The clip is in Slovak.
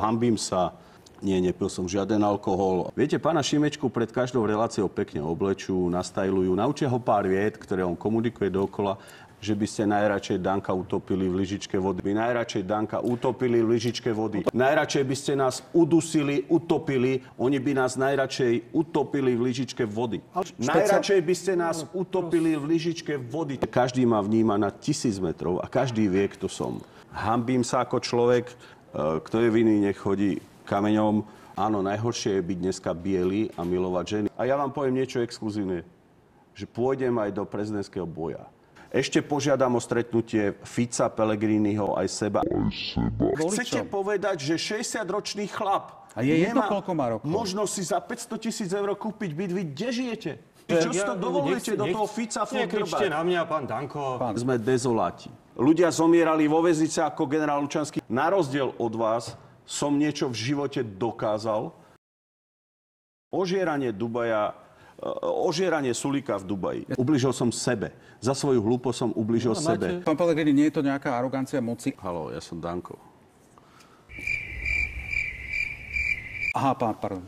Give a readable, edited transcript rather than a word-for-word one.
Hanbím sa. Nie, nepil som žiaden alkohol. Viete, pána Šimečku pred každou reláciou pekne oblečú, nastajlujú, naučia ho pár vied, ktoré on komunikuje dookola, že by ste najradšej Danka utopili v lyžičke vody. By najradšej Danka utopili v lyžičke vody. Najradšej by ste nás udusili, utopili. Oni by nás najradšej utopili v lyžičke vody. Najradšej by ste nás utopili v lyžičke vody. Každý ma vníma na 1000 metrov a každý vie, kto som. Hanbím sa ako človek, kto je vinný, nech chodí kameňom. Áno, najhoršie je byť dneska biely a milovať ženy. A ja vám poviem niečo exkluzívne, že pôjdem aj do prezidentského boja. Ešte požiadam o stretnutie Fica, Pellegriniho aj seba. Chcete povedať, že 60-ročný chlap a je jedno, koľko má rokov, možno si za 500 000 eur kúpiť byt? Vy kde žijete? Čo si to dovolujete do toho Fica? Nekričte na mňa, pán Danko. Sme dezoláti. Ľudia zomierali vo väznici ako generál Lučanský. Na rozdiel od vás som niečo v živote dokázal. Ožieranie Sulíka v Dubaji. Ubližil som sebe. Za svoju hlúposť som ubližil sebe. Pán Pellegrini, nie je to nejaká arogancia moci? Haló, ja som Danko. Aha, pardon.